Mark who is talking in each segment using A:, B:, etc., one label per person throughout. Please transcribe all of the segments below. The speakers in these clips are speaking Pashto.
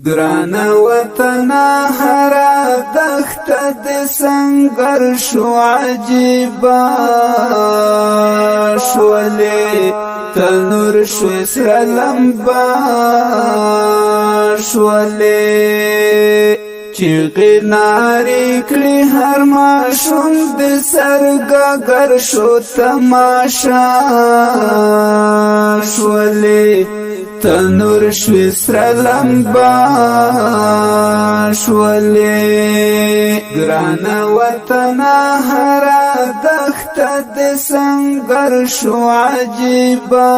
A: ګران وطن هرا دخت د سنگر شو عجیبا شولې تنور شو سلمبا شولې چیغې نارې کړې هر ماشوم د سرګګر شو تماشا شولې تنور شو سلمبا شولې ګران وطن هرا دخت د سنگر شو عجیبا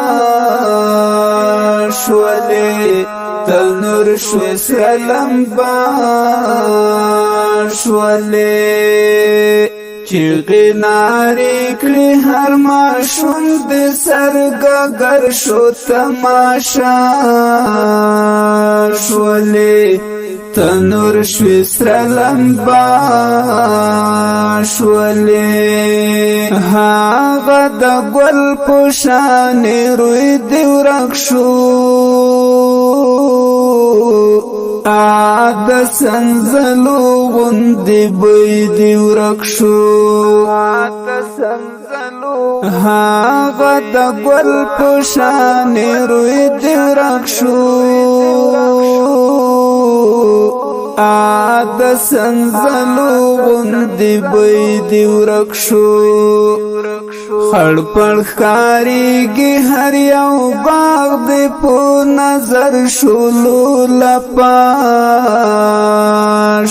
A: شولې تنور شو سلمبا شولې چیغې نارې کړې هر ماشوم د سرګګر شو تماشا شولې تنور شو سلمبا شولې هغه د ګل په شان روی دی ورک شو د سنزلو غوندې بوی دی ورک شو هغه د ګل په شان روی دی ورک شو د سنزلو غوندې بوی دی ورک شو خړ پړ ښکارېږي هر یو باغ دی په نظر شولو لپا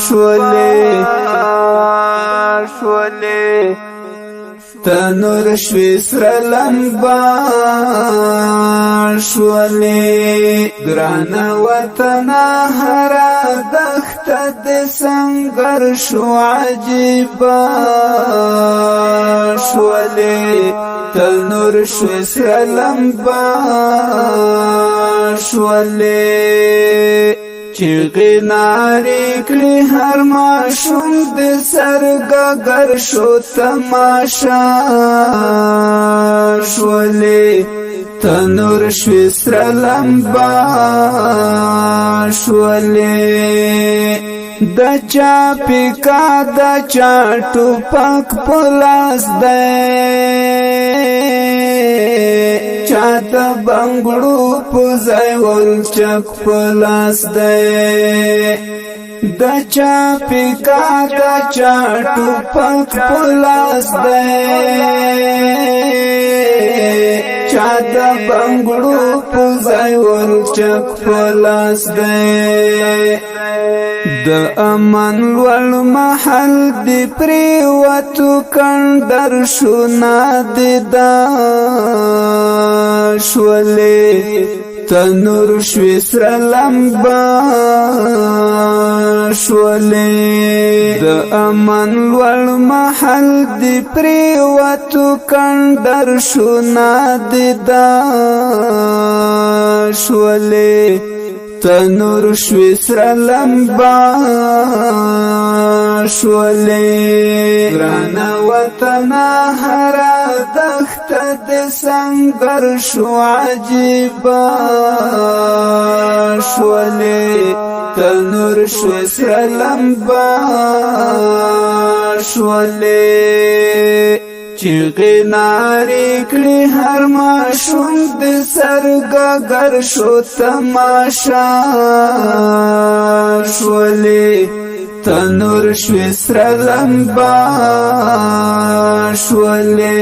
A: شولې تنور شوې سلمبا شولې ګران وطن هرا دخت د سنگر شو عجیبا شولې تنور شوې سلمبا شولې چیغې نارې کړې هر ماشوم د سرګګر شو تماشا شولې تنور شوې سلمبا شولې د چا پیکا د چا ټوپک په لاس دی چا د بنګړو په ځای ولچک په لاس دی د چا پیکا د چا ټوپک په لاس دی چا د بنګړو په ځای ولچک په لاس دی د امن لوړ محل دی پریوتو کندر شو نادیدا شولې تنور شوې سلمبا شولې د امن لوړ محل دی پریوتو کندر شو نادیدا شولې تنور شوې سلمبا شولې ګران وطن هرا دخت د سنگر شو عجیبا شولې تنور شوې سلمبا شولې چیغې نارې کړې هر ماشوم د سرګګر شو تماشا شولې تنور شوې سلمبا شولې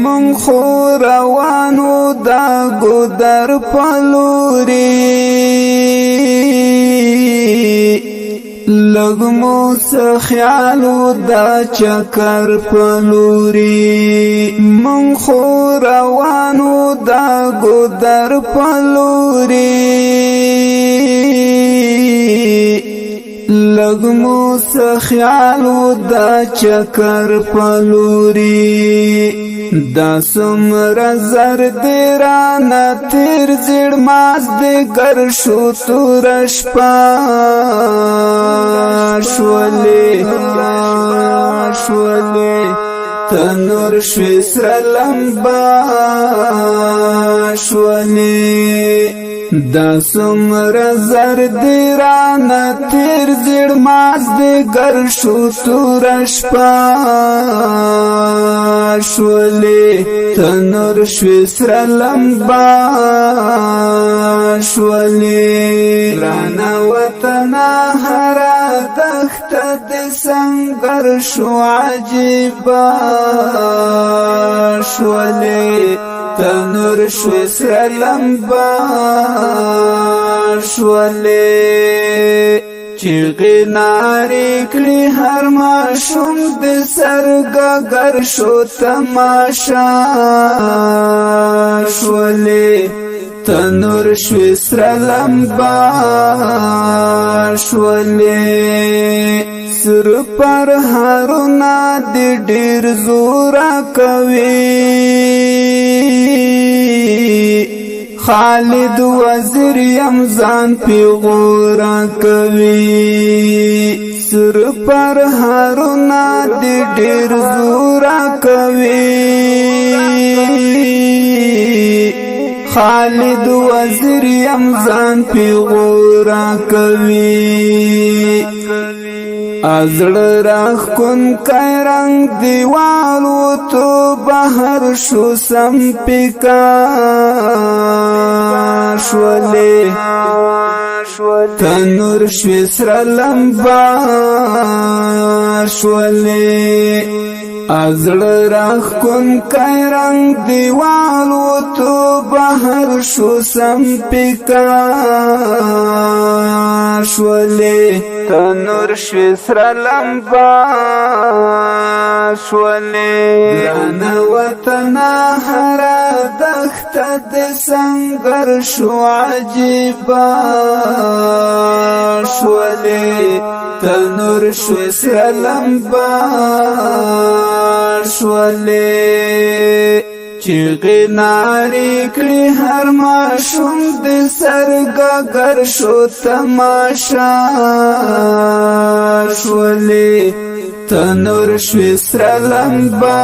A: مونږ خو روانو دا ګودر په لوري لږ مو څه خیالو دا چکر په لوري مونږ خو روانو دا ګودر په لوري لږ مو څه خیالو دا چکر په لوري دا څومره زر دی رانه تېر زیړ مازدیګر شو توره شپه شولې تنور شوې سلمبا شولې دا سمر زردی رانا تیر زیر مازدی گر شو تورش پاشولی تنور شوی سر لمبا شولی رانا وطنا هرا دخت دی سنگر شو عجیبا شولی تنور شوی سر لمبا شولی چیغی ناری کلی هر ماشوم دی سرگا گر شو تماشا شولی تنور شوی سر لمبا شولی سر پر هارونا دی ډیر زورا کوي خالد وزیر یمزان پی غورا کوي سر پر هارونا دی ډیر زورا کوي خالد وزیر یمزان پی غورا کوي ازړ راخ کن کای رنگ دیوالو تو بهر شو سم پکا شولی تنور شوی سر لمبا شولی ازړ راخ کن کای رنگ دیوالو تو بهر شو سم پکا شولی تنور شوی سر لمبا شولی گران وطنا هرا دخت دی سنگر شو عجیبا شولی تنور شوی سر لمبا شولی چیغی ناری کلی هر ماشوم دی سرگا گر شو تماشا شولی تنور شوی سر لمبا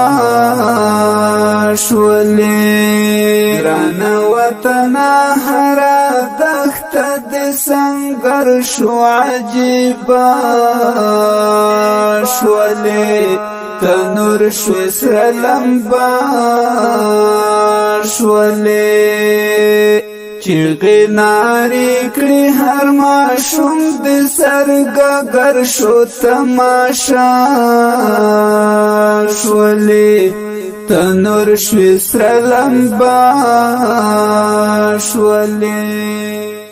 A: شولی گران وطنا هرا دخت دی سنگر شو عجیبا شولی تنور شوی سر لمبا شولی چیغی ناری کلی هر ماشوم دی سرگا گر شو تماشا شولی تنور شوی سر لمبا شولی